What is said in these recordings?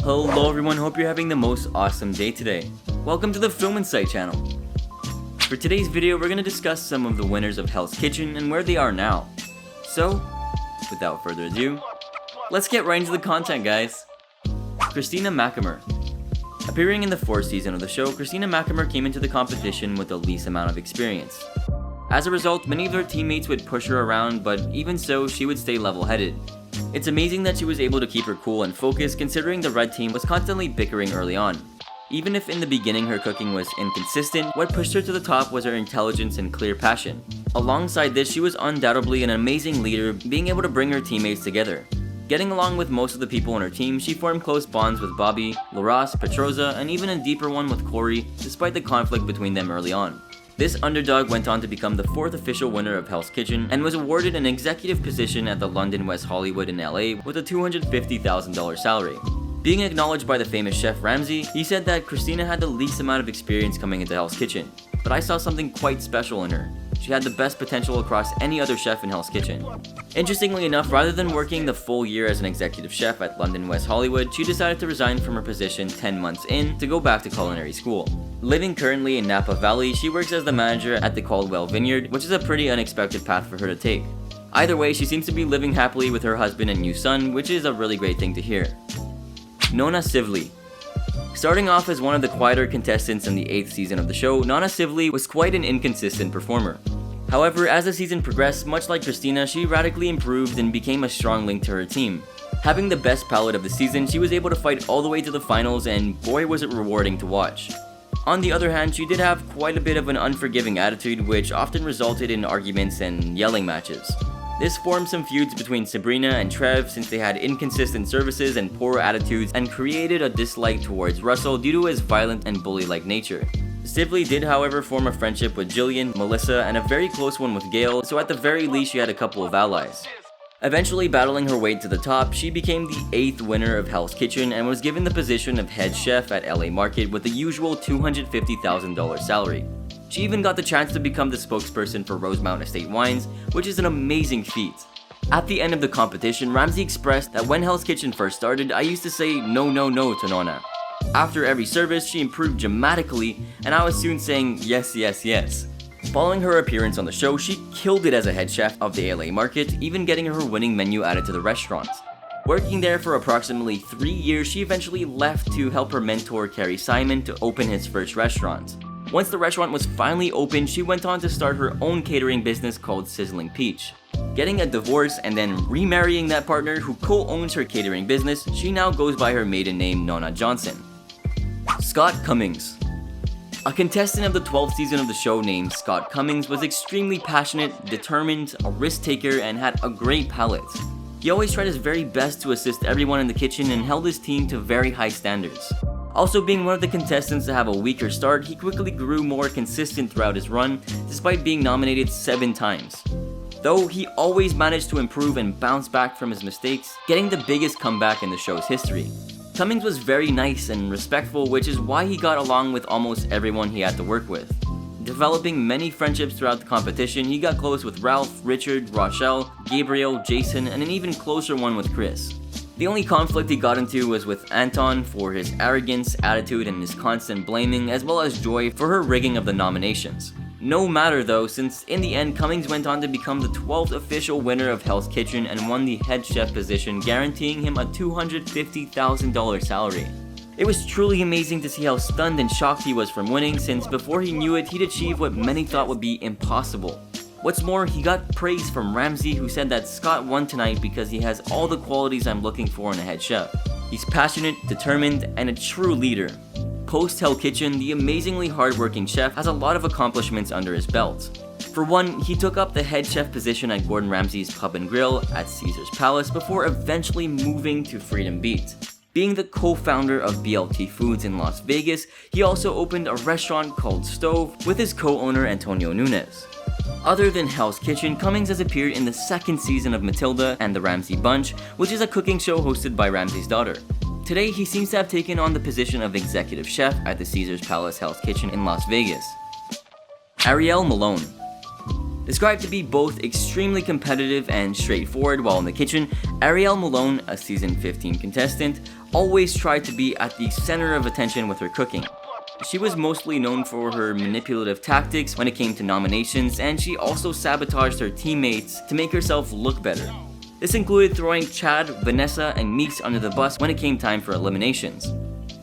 Hello everyone, hope you're having the most awesome day today. Welcome to the Film Insight channel. For today's video, we're going to discuss some of the winners of Hell's Kitchen and where they are now. So, without further ado, let's get right into the content, guys. Christina McAmmer. Appearing in the 4th season of the show, Christina McAmmer came into the competition with the least amount of experience. As a result, many of her teammates would push her around, but even so, she would stay level-headed. It's amazing that she was able to keep her cool and focused considering the red team was constantly bickering early on. Even if in the beginning her cooking was inconsistent, what pushed her to the top was her intelligence and clear passion. Alongside this, she was undoubtedly an amazing leader, being able to bring her teammates together. Getting along with most of the people on her team, she formed close bonds with Bobby, Laras, Petroza, and even a deeper one with Corey, despite the conflict between them early on. This underdog went on to become the 4th official winner of Hell's Kitchen and was awarded an executive position at the London West Hollywood in LA with a $250,000 salary. Being acknowledged by the famous chef Ramsay, he said that Christina had the least amount of experience coming into Hell's Kitchen, but I saw something quite special in her. She had the best potential across any other chef in Hell's Kitchen. Interestingly enough, rather than working the full year as an executive chef at London West Hollywood, she decided to resign from her position 10 months in to go back to culinary school. Living currently in Napa Valley, she works as the manager at the Caldwell Vineyard, which is a pretty unexpected path for her to take. Either way, she seems to be living happily with her husband and new son, which is a really great thing to hear. Nona Sivley. Starting off as one of the quieter contestants in the 8th season of the show, Nona Sivley was quite an inconsistent performer. However, as the season progressed, much like Christina, she radically improved and became a strong link to her team. Having the best palette of the season, she was able to fight all the way to the finals, and boy was it rewarding to watch. On the other hand, she did have quite a bit of an unforgiving attitude, which often resulted in arguments and yelling matches. This formed some feuds between Sabrina and Trev since they had inconsistent services and poor attitudes, and created a dislike towards Russell due to his violent and bully-like nature. Sivley did however form a friendship with Jillian, Melissa, and a very close one with Gail, so at the very least she had a couple of allies. Eventually battling her way to the top, she became the 8th winner of Hell's Kitchen and was given the position of head chef at LA Market with the usual $250,000 salary. She even got the chance to become the spokesperson for Rosemount Estate Wines, which is an amazing feat. At the end of the competition, Ramsay expressed that when Hell's Kitchen first started, I used to say no no no to Nona. After every service, she improved dramatically, and I was soon saying yes yes yes. Following her appearance on the show, she killed it as a head chef of the LA Market, even getting her winning menu added to the restaurant. Working there for approximately 3 years, she eventually left to help her mentor Carrie Simon to open his first restaurant. Once the restaurant was finally open, she went on to start her own catering business called Sizzling Peach. Getting a divorce and then remarrying that partner who co-owns her catering business, she now goes by her maiden name Nona Johnson. Scott Cummings. A contestant of the 12th season of the show named Scott Cummings was extremely passionate, determined, a risk taker, and had a great palate. He always tried his very best to assist everyone in the kitchen and held his team to very high standards. Also being one of the contestants to have a weaker start, he quickly grew more consistent throughout his run, despite being nominated 7 times. Though he always managed to improve and bounce back from his mistakes, getting the biggest comeback in the show's history. Cummings was very nice and respectful, which is why he got along with almost everyone he had to work with. Developing many friendships throughout the competition, he got close with Ralph, Richard, Rochelle, Gabriel, Jason, and an even closer one with Chris. The only conflict he got into was with Anton for his arrogance, attitude, and his constant blaming, as well as Joy for her rigging of the nominations. No matter though, since in the end Cummings went on to become the 12th official winner of Hell's Kitchen and won the head chef position, guaranteeing him a $250,000 salary. It was truly amazing to see how stunned and shocked he was from winning, since before he knew it, he'd achieved what many thought would be impossible. What's more, he got praise from Ramsay, who said that Scott won tonight because he has all the qualities I'm looking for in a head chef. He's passionate, determined, and a true leader. Post Hell Kitchen, the amazingly hardworking chef has a lot of accomplishments under his belt. For one, he took up the head chef position at Gordon Ramsay's Pub and Grill at Caesar's Palace before eventually moving to Freedom Beat. Being the co-founder of BLT Foods in Las Vegas, he also opened a restaurant called Stove with his co-owner Antonio Nunez. Other than Hell's Kitchen, Cummings has appeared in the 2nd season of Matilda and the Ramsay Bunch, which is a cooking show hosted by Ramsay's daughter. Today, he seems to have taken on the position of executive chef at the Caesar's Palace Hell's Kitchen in Las Vegas. Ariel Malone. Described to be both extremely competitive and straightforward while in the kitchen, Ariel Malone, a season 15 contestant, always tried to be at the center of attention with her cooking. She was mostly known for her manipulative tactics when it came to nominations, and she also sabotaged her teammates to make herself look better. This included throwing Chad, Vanessa, and Meeks under the bus when it came time for eliminations.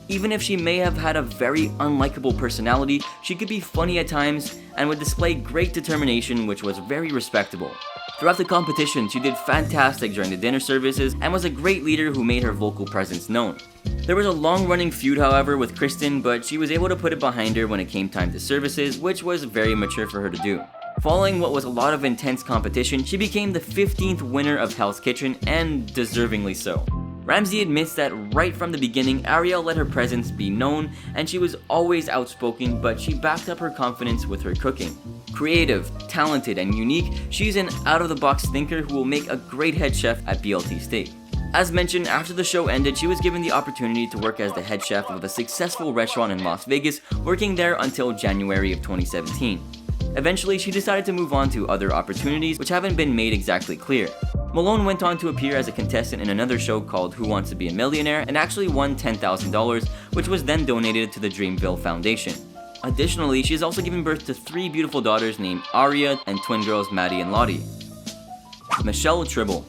Even if she may have had a very unlikable personality, she could be funny at times and would display great determination, which was very respectable. Throughout the competition, she did fantastic during the dinner services and was a great leader who made her vocal presence known. There was a long-running feud, however, with Kristen, but she was able to put it behind her when it came time to services, which was very mature for her to do. Following what was a lot of intense competition, she became the 15th winner of Hell's Kitchen, and deservingly so. Ramsay admits that right from the beginning, Ariel let her presence be known, and she was always outspoken, but she backed up her confidence with her cooking. Creative, talented, and unique, she's an out-of-the-box thinker who will make a great head chef at BLT Steak. As mentioned, after the show ended, she was given the opportunity to work as the head chef of a successful restaurant in Las Vegas, working there until January of 2017. Eventually, she decided to move on to other opportunities, which haven't been made exactly clear. Malone went on to appear as a contestant in another show called Who Wants to Be a Millionaire and actually won $10,000, which was then donated to the Dreamville Foundation. Additionally, she has also given birth to 3 beautiful daughters named Aria and twin girls Maddie and Lottie. Michelle Tribble.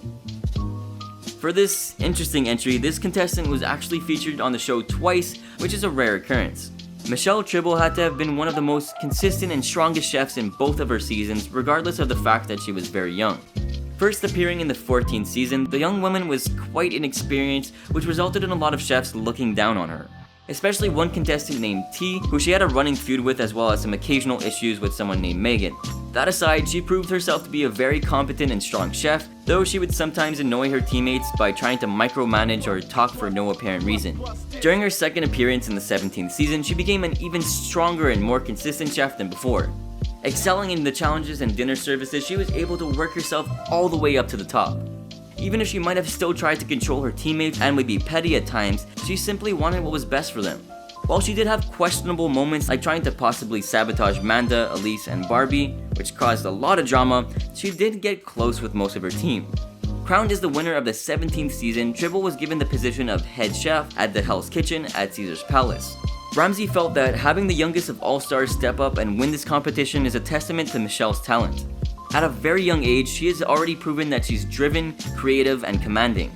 For this interesting entry, this contestant was actually featured on the show twice, which is a rare occurrence. Michelle Tribble had to have been one of the most consistent and strongest chefs in both of her seasons, regardless of the fact that she was very young. First appearing in the 14th season, the young woman was quite inexperienced, which resulted in a lot of chefs looking down on her. Especially one contestant named T, who she had a running feud with, as well as some occasional issues with someone named Megan. That aside, she proved herself to be a very competent and strong chef, though she would sometimes annoy her teammates by trying to micromanage or talk for no apparent reason. During her second appearance in the 17th season, she became an even stronger and more consistent chef than before. Excelling in the challenges and dinner services, she was able to work herself all the way up to the top. Even if she might have still tried to control her teammates and would be petty at times, she simply wanted what was best for them. While she did have questionable moments like trying to possibly sabotage Manda, Elise, and Barbie, which caused a lot of drama, she did get close with most of her team. Crowned as the winner of the 17th season, Tribble was given the position of head chef at the Hell's Kitchen at Caesar's Palace. Ramsay felt that having the youngest of all-stars step up and win this competition is a testament to Michelle's talent. At a very young age, she has already proven that she's driven, creative, and commanding.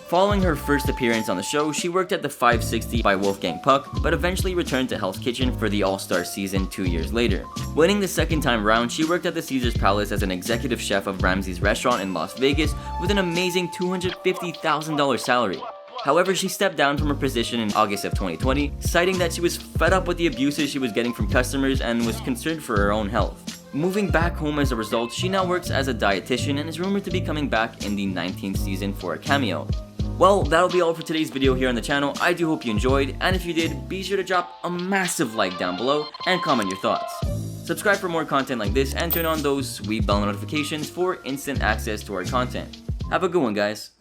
Following her first appearance on the show, she worked at the 560 by Wolfgang Puck, but eventually returned to Hell's Kitchen for the All-Star season 2 years later. Winning the second time round, she worked at the Caesar's Palace as an executive chef of Ramsay's restaurant in Las Vegas with an amazing $250,000 salary. However, she stepped down from her position in August of 2020, citing that she was fed up with the abuses she was getting from customers and was concerned for her own health. Moving back home as a result, she now works as a dietitian and is rumored to be coming back in the 19th season for a cameo. Well, that'll be all for today's video here on the channel. I do hope you enjoyed, and if you did, be sure to drop a massive like down below and comment your thoughts. Subscribe for more content like this and turn on those sweet bell notifications for instant access to our content. Have a good one, guys.